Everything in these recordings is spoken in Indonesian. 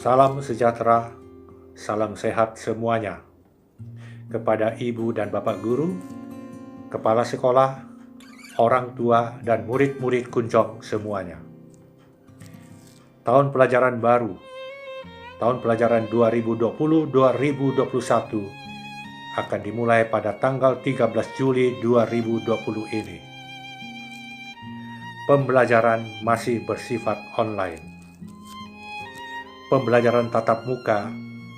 Salam sejahtera, salam sehat semuanya. Kepada ibu dan bapak guru, kepala sekolah, orang tua, dan murid-murid Kunjong semuanya. Tahun pelajaran baru, tahun pelajaran 2020-2021 akan dimulai pada tanggal 13 Juli 2020 ini. Pembelajaran masih bersifat online. Pembelajaran tatap muka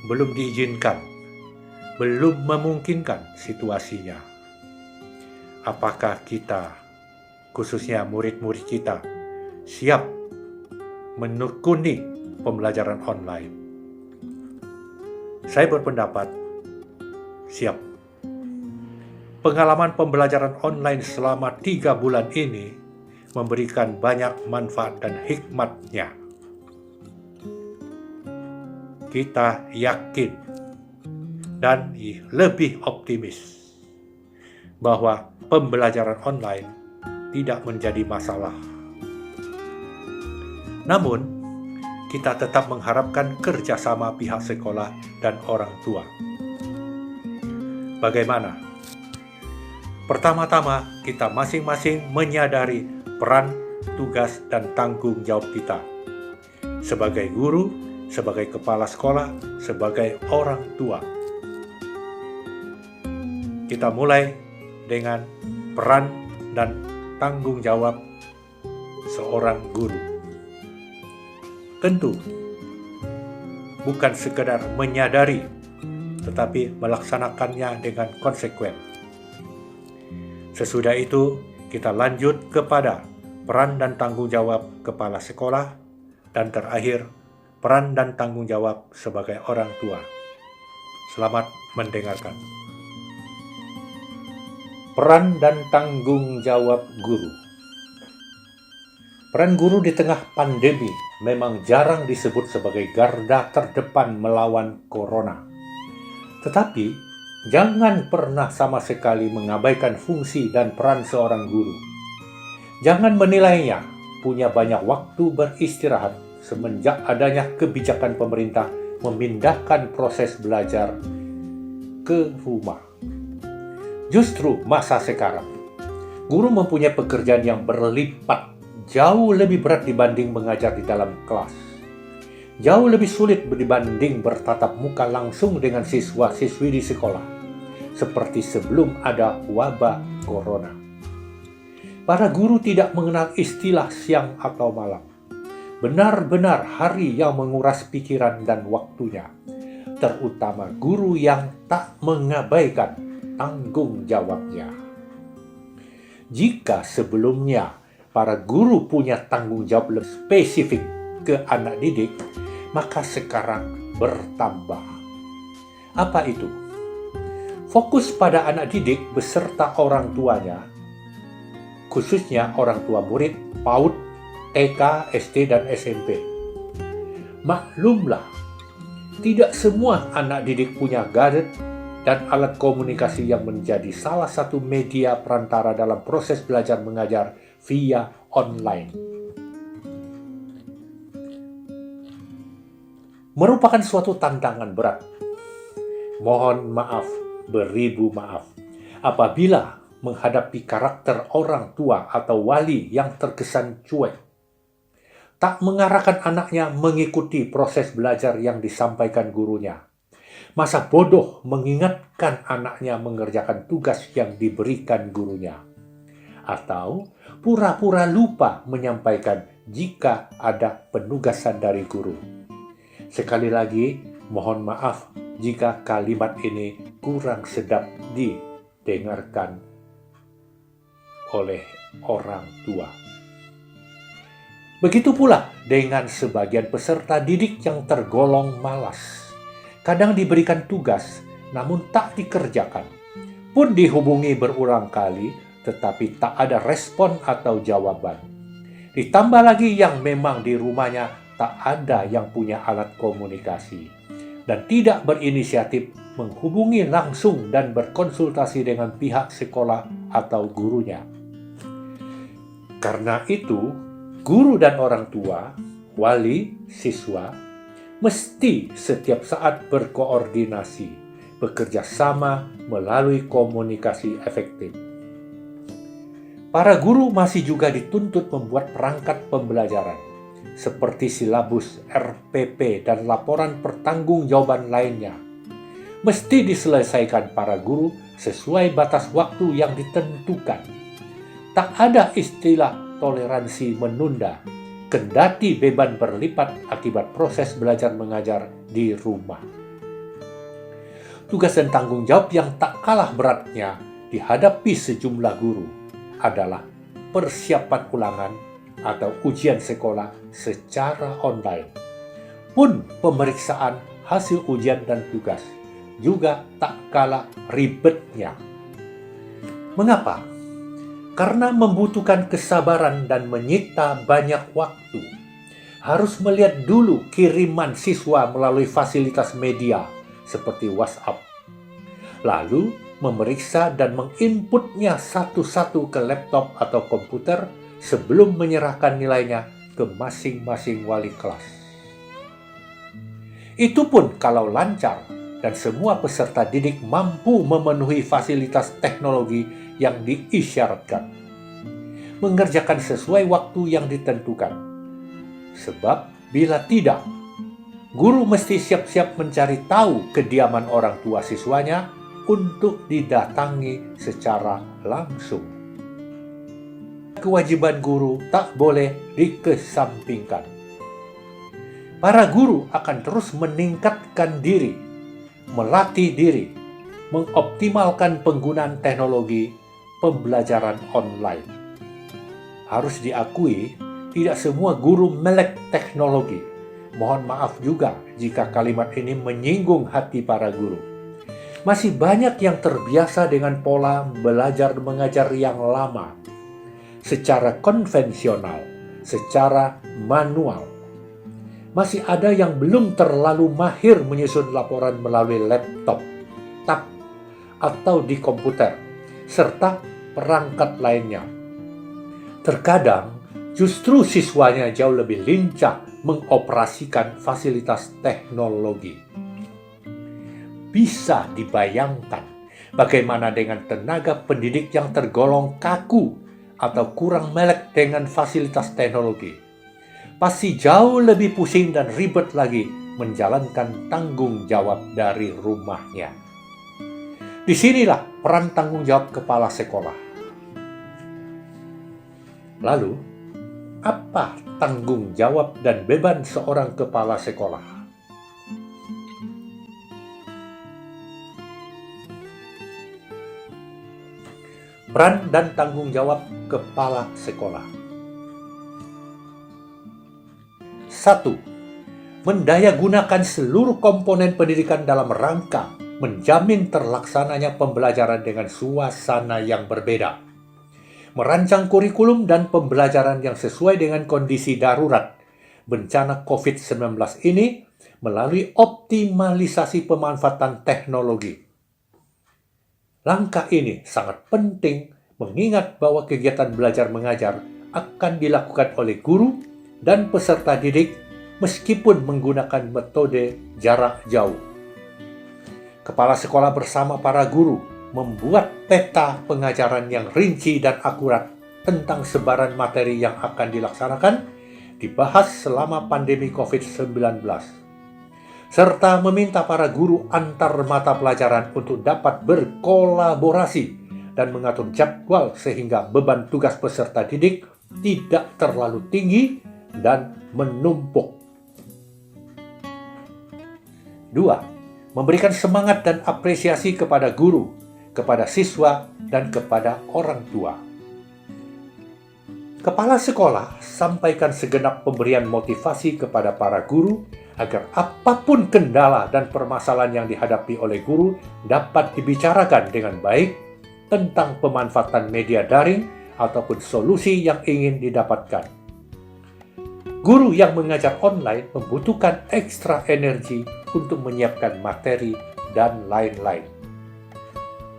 belum diizinkan, belum memungkinkan situasinya. Apakah kita, khususnya murid-murid kita, siap menekuni pembelajaran online? Saya berpendapat siap. Pengalaman pembelajaran online selama 3 bulan ini memberikan banyak manfaat dan hikmatnya. Kita yakin dan lebih optimis bahwa pembelajaran online tidak menjadi masalah. Namun, kita tetap mengharapkan kerjasama pihak sekolah dan orang tua. Bagaimana? Pertama-tama, kita masing-masing menyadari peran, tugas, dan tanggung jawab kita sebagai guru, sebagai kepala sekolah, sebagai orang tua. Kita mulai dengan peran dan tanggung jawab seorang guru. Tentu, bukan sekedar menyadari, tetapi melaksanakannya dengan konsekuen. Sesudah itu, kita lanjut kepada peran dan tanggung jawab kepala sekolah, dan terakhir, peran dan tanggung jawab sebagai orang tua. Selamat mendengarkan. Peran dan tanggung jawab guru. Peran guru di tengah pandemi memang jarang disebut sebagai garda terdepan melawan corona. Tetapi, jangan pernah sama sekali mengabaikan fungsi dan peran seorang guru. Jangan menilainya punya banyak waktu beristirahat semenjak adanya kebijakan pemerintah memindahkan proses belajar ke rumah. Justru masa sekarang, guru mempunyai pekerjaan yang berlipat, jauh lebih berat dibanding mengajar di dalam kelas. Jauh lebih sulit dibanding bertatap muka langsung dengan siswa-siswi di sekolah, seperti sebelum ada wabah corona. Para guru tidak mengenal istilah siang atau malam. Benar-benar hari yang menguras pikiran dan waktunya, terutama guru yang tak mengabaikan tanggung jawabnya. Jika sebelumnya para guru punya tanggung jawab lebih spesifik ke anak didik, maka sekarang bertambah. Apa itu? Fokus pada anak didik beserta orang tuanya, khususnya orang tua murid, PAUD, TK, SD, dan SMP. Maklumlah, tidak semua anak didik punya gadget dan alat komunikasi yang menjadi salah satu media perantara dalam proses belajar mengajar via online. Merupakan suatu tantangan berat. Mohon maaf, beribu maaf, apabila menghadapi karakter orang tua atau wali yang terkesan cuek, tak mengarahkan anaknya mengikuti proses belajar yang disampaikan gurunya. Masa bodoh mengingatkan anaknya mengerjakan tugas yang diberikan gurunya. Atau pura-pura lupa menyampaikan jika ada penugasan dari guru. Sekali lagi, mohon maaf jika kalimat ini kurang sedap didengarkan oleh orang tua. Begitu pula dengan sebagian peserta didik yang tergolong malas. Kadang diberikan tugas, namun tak dikerjakan. Pun dihubungi berulang kali, tetapi tak ada respon atau jawaban. Ditambah lagi yang memang di rumahnya tak ada yang punya alat komunikasi, dan tidak berinisiatif menghubungi langsung dan berkonsultasi dengan pihak sekolah atau gurunya. Karena itu, guru dan orang tua, wali, siswa, mesti setiap saat berkoordinasi, bekerja sama melalui komunikasi efektif. Para guru masih juga dituntut membuat perangkat pembelajaran, seperti silabus, RPP, dan laporan pertanggungjawaban lainnya. Mesti diselesaikan para guru sesuai batas waktu yang ditentukan. Tak ada istilah toleransi menunda, kendati beban berlipat akibat proses belajar mengajar di rumah. Tugas dan tanggung jawab yang tak kalah beratnya dihadapi sejumlah guru adalah persiapan ulangan atau ujian sekolah secara online. Pun pemeriksaan hasil ujian dan tugas juga tak kalah ribetnya. Mengapa? Karena membutuhkan kesabaran dan menyita banyak waktu. Harus melihat dulu kiriman siswa melalui fasilitas media seperti WhatsApp. Lalu memeriksa dan menginputnya satu-satu ke laptop atau komputer sebelum menyerahkan nilainya ke masing-masing wali kelas. Itu pun kalau lancar dan semua peserta didik mampu memenuhi fasilitas teknologi yang diisyaratkan. Mengerjakan sesuai waktu yang ditentukan. Sebab bila tidak, guru mesti siap-siap mencari tahu kediaman orang tua siswanya untuk didatangi secara langsung. Kewajiban guru tak boleh dikesampingkan. Para guru akan terus meningkatkan diri, melatih diri, mengoptimalkan penggunaan teknologi pembelajaran online. Harus diakui, tidak semua guru melek teknologi. Mohon maaf juga jika kalimat ini menyinggung hati para guru. Masih banyak yang terbiasa dengan pola belajar mengajar yang lama, secara konvensional, secara manual. Masih ada yang belum terlalu mahir menyusun laporan melalui laptop, tab, atau di komputer, serta perangkat lainnya. Terkadang, justru siswanya jauh lebih lincah mengoperasikan fasilitas teknologi. Bisa dibayangkan bagaimana dengan tenaga pendidik yang tergolong kaku atau kurang melek dengan fasilitas teknologi. Pasti jauh lebih pusing dan ribet lagi menjalankan tanggung jawab dari rumahnya. Disinilah peran tanggung jawab kepala sekolah. Lalu, apa tanggung jawab dan beban seorang kepala sekolah? Peran dan tanggung jawab kepala sekolah. 1. Mendayagunakan seluruh komponen pendidikan dalam rangka menjamin terlaksananya pembelajaran dengan suasana yang berbeda. Merancang kurikulum dan pembelajaran yang sesuai dengan kondisi darurat bencana COVID-19 ini melalui optimalisasi pemanfaatan teknologi. Langkah ini sangat penting mengingat bahwa kegiatan belajar mengajar akan dilakukan oleh guru dan peserta didik meskipun menggunakan metode jarak jauh. Kepala sekolah bersama para guru membuat peta pengajaran yang rinci dan akurat tentang sebaran materi yang akan dilaksanakan, dibahas selama pandemi COVID-19. Serta meminta para guru antar mata pelajaran untuk dapat berkolaborasi dan mengatur jadwal sehingga beban tugas peserta didik tidak terlalu tinggi dan menumpuk. 2. Memberikan semangat dan apresiasi kepada guru, kepada siswa, dan kepada orang tua. Kepala sekolah sampaikan segenap pemberian motivasi kepada para guru agar apapun kendala dan permasalahan yang dihadapi oleh guru dapat dibicarakan dengan baik tentang pemanfaatan media daring ataupun solusi yang ingin didapatkan. Guru yang mengajar online membutuhkan ekstra energi untuk menyiapkan materi dan lain-lain.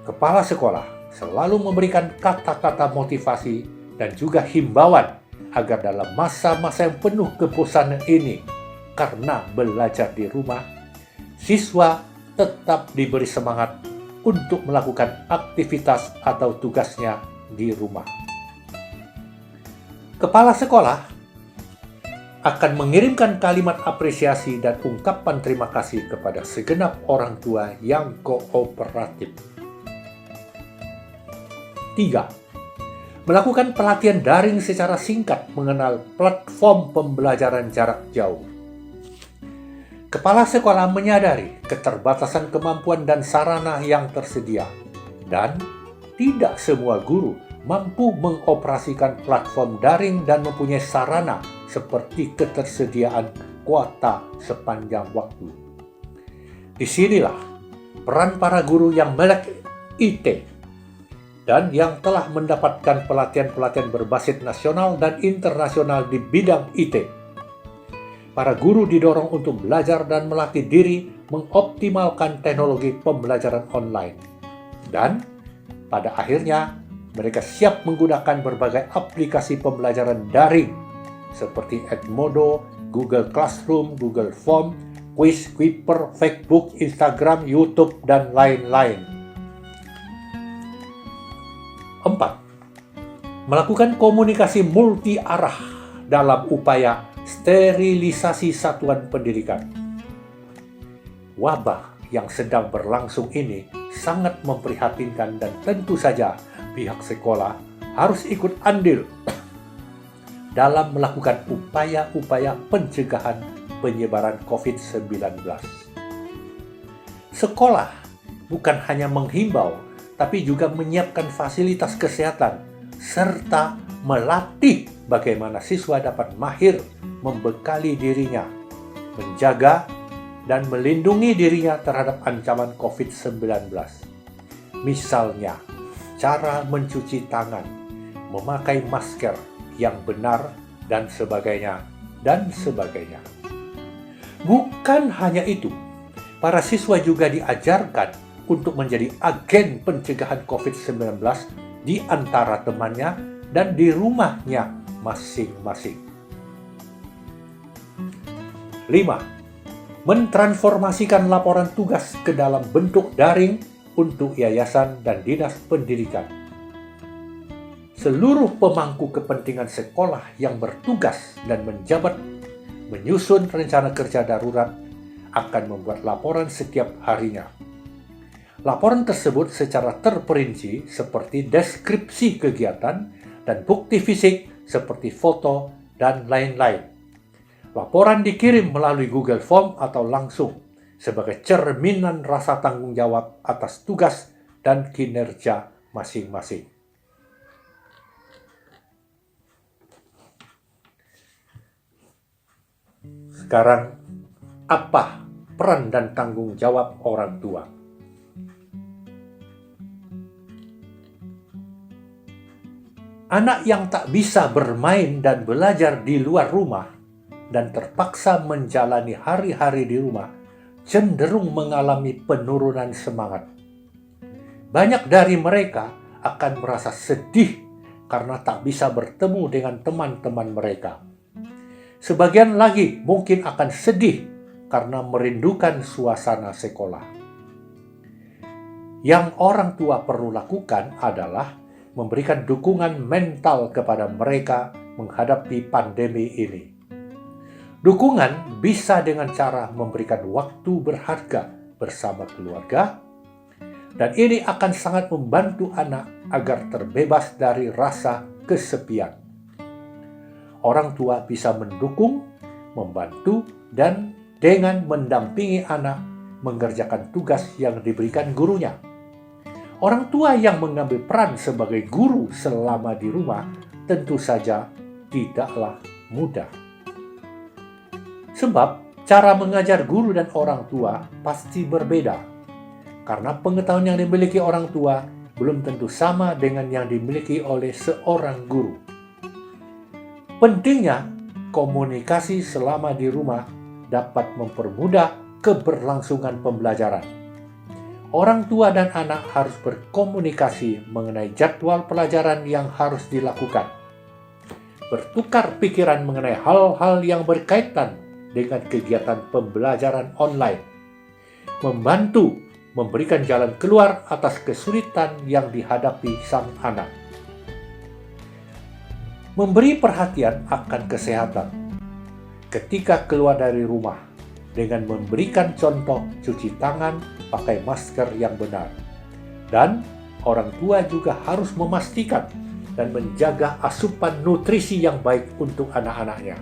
Kepala sekolah selalu memberikan kata-kata motivasi dan juga himbauan agar dalam masa-masa yang penuh kebosanan ini karena belajar di rumah, siswa tetap diberi semangat untuk melakukan aktivitas atau tugasnya di rumah. Kepala sekolah akan mengirimkan kalimat apresiasi dan ungkapan terima kasih kepada segenap orang tua yang kooperatif. 3. Melakukan pelatihan daring secara singkat mengenal platform pembelajaran jarak jauh. Kepala sekolah menyadari keterbatasan kemampuan dan sarana yang tersedia, dan tidak semua guru mampu mengoperasikan platform daring dan mempunyai sarana seperti ketersediaan kuota sepanjang waktu. Disinilah peran para guru yang melek IT dan yang telah mendapatkan pelatihan-pelatihan berbasis nasional dan internasional di bidang IT. Para guru didorong untuk belajar dan melatih diri mengoptimalkan teknologi pembelajaran online. Dan pada akhirnya, mereka siap menggunakan berbagai aplikasi pembelajaran daring seperti Edmodo, Google Classroom, Google Form, Quiz, Kuiper, Facebook, Instagram, YouTube, dan lain-lain. 4. Melakukan komunikasi multi-arah dalam upaya sterilisasi satuan pendidikan. Wabah yang sedang berlangsung ini sangat memprihatinkan dan tentu saja pihak sekolah harus ikut andil dalam melakukan upaya-upaya pencegahan penyebaran COVID-19. Sekolah bukan hanya menghimbau, tapi juga menyiapkan fasilitas kesehatan serta melatih bagaimana siswa dapat mahir membekali dirinya, menjaga dan melindungi dirinya terhadap ancaman COVID-19. Misalnya, cara mencuci tangan, memakai masker yang benar, dan sebagainya, dan sebagainya. Bukan hanya itu, para siswa juga diajarkan untuk menjadi agen pencegahan COVID-19 di antara temannya dan di rumahnya masing-masing. 5. Mentransformasikan laporan tugas ke dalam bentuk daring untuk yayasan dan dinas pendidikan. Seluruh pemangku kepentingan sekolah yang bertugas dan menjabat menyusun rencana kerja darurat akan membuat laporan setiap harinya. Laporan tersebut secara terperinci seperti deskripsi kegiatan dan bukti fisik seperti foto dan lain-lain. Laporan dikirim melalui Google Form atau langsung sebagai cerminan rasa tanggung jawab atas tugas dan kinerja masing-masing. Sekarang, apa peran dan tanggung jawab orang tua? Anak yang tak bisa bermain dan belajar di luar rumah dan terpaksa menjalani hari-hari di rumah cenderung mengalami penurunan semangat. Banyak dari mereka akan merasa sedih karena tak bisa bertemu dengan teman-teman mereka. Sebagian lagi mungkin akan sedih karena merindukan suasana sekolah. Yang orang tua perlu lakukan adalah memberikan dukungan mental kepada mereka menghadapi pandemi ini. Dukungan bisa dengan cara memberikan waktu berharga bersama keluarga, dan ini akan sangat membantu anak agar terbebas dari rasa kesepian. Orang tua bisa mendukung, membantu, dan dengan mendampingi anak mengerjakan tugas yang diberikan gurunya. Orang tua yang mengambil peran sebagai guru selama di rumah tentu saja tidaklah mudah. Sebab cara mengajar guru dan orang tua pasti berbeda, karena pengetahuan yang dimiliki orang tua belum tentu sama dengan yang dimiliki oleh seorang guru. Pentingnya komunikasi selama di rumah dapat mempermudah keberlangsungan pembelajaran. Orang tua dan anak harus berkomunikasi mengenai jadwal pelajaran yang harus dilakukan, bertukar pikiran mengenai hal-hal yang berkaitan dengan kegiatan pembelajaran online, membantu memberikan jalan keluar atas kesulitan yang dihadapi sang anak, memberi perhatian akan kesehatan ketika keluar dari rumah dengan memberikan contoh cuci tangan, pakai masker yang benar, dan orang tua juga harus memastikan dan menjaga asupan nutrisi yang baik untuk anak-anaknya.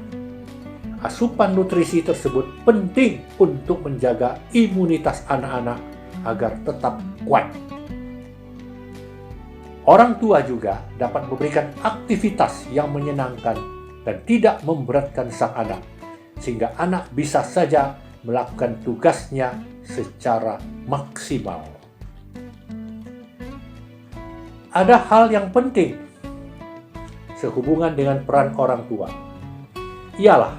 Asupan nutrisi tersebut penting untuk menjaga imunitas anak-anak agar tetap kuat. Orang tua juga dapat memberikan aktivitas yang menyenangkan dan tidak memberatkan sang anak, sehingga anak bisa saja melakukan tugasnya secara maksimal. Ada hal yang penting sehubungan dengan peran orang tua, ialah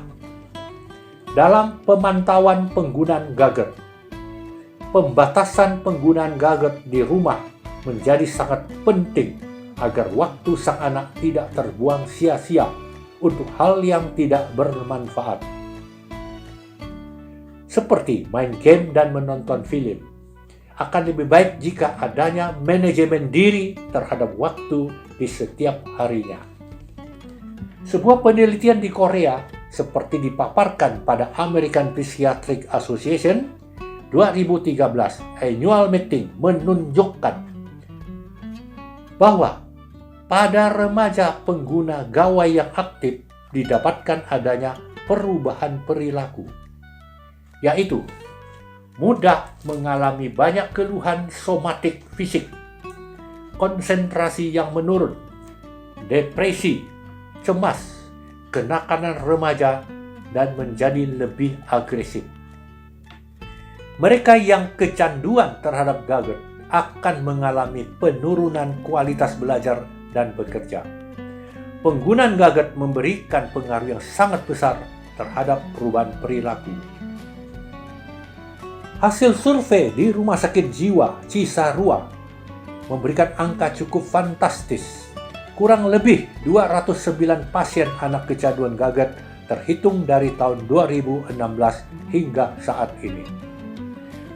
dalam pemantauan penggunaan gadget. Pembatasan penggunaan gadget di rumah menjadi sangat penting agar waktu sang anak tidak terbuang sia-sia untuk hal yang tidak bermanfaat, seperti main game dan menonton film. Akan lebih baik jika adanya manajemen diri terhadap waktu di setiap harinya. Sebuah penelitian di Korea seperti dipaparkan pada American Psychiatric Association 2013 Annual Meeting menunjukkan bahwa pada remaja pengguna gawai yang aktif didapatkan adanya perubahan perilaku, yaitu mudah mengalami banyak keluhan somatik fisik, konsentrasi yang menurun, depresi, cemas, kenakanan remaja, dan menjadi lebih agresif. Mereka yang kecanduan terhadap gadget akan mengalami penurunan kualitas belajar dan bekerja. Penggunaan gadget memberikan pengaruh yang sangat besar terhadap perubahan perilaku. Hasil survei di Rumah Sakit Jiwa Cisarua memberikan angka cukup fantastis. Kurang lebih 209 pasien anak kecanduan gadget terhitung dari tahun 2016 hingga saat ini.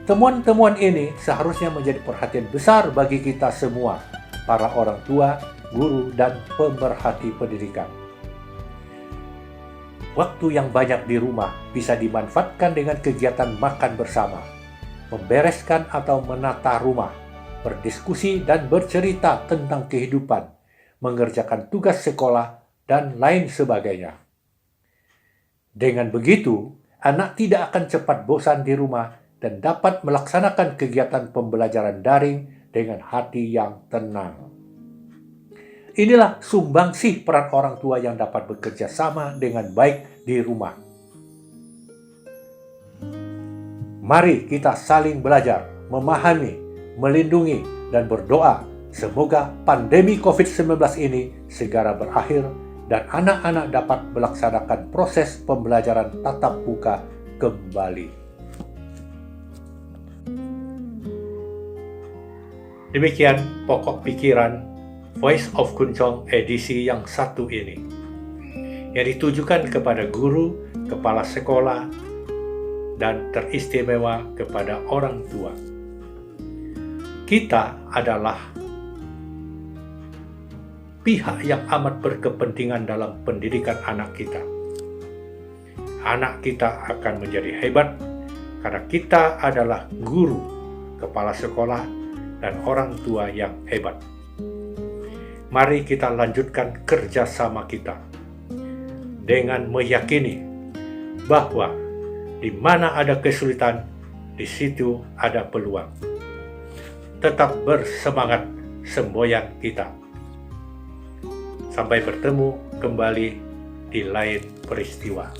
Temuan-temuan ini seharusnya menjadi perhatian besar bagi kita semua, para orang tua, guru, dan pemerhati pendidikan. Waktu yang banyak di rumah bisa dimanfaatkan dengan kegiatan makan bersama, membereskan atau menata rumah, berdiskusi dan bercerita tentang kehidupan, mengerjakan tugas sekolah, dan lain sebagainya. Dengan begitu, anak tidak akan cepat bosan di rumah dan dapat melaksanakan kegiatan pembelajaran daring dengan hati yang tenang. Inilah sumbangsih peran orang tua yang dapat bekerja sama dengan baik di rumah. Mari kita saling belajar, memahami, melindungi, dan berdoa semoga pandemi COVID-19 ini segera berakhir dan anak-anak dapat melaksanakan proses pembelajaran tatap muka kembali. Demikian pokok pikiran Voice of Kuncong edisi yang satu ini, yang ditujukan kepada guru, kepala sekolah, dan teristimewa kepada orang tua. Kita adalah pihak yang amat berkepentingan dalam pendidikan anak kita. Anak kita akan menjadi hebat karena kita adalah guru, kepala sekolah, dan orang tua yang hebat. Mari kita lanjutkan kerjasama kita dengan meyakini bahwa di mana ada kesulitan, di situ ada peluang. Tetap bersemangat semboyan kita. Sampai bertemu kembali di lain peristiwa.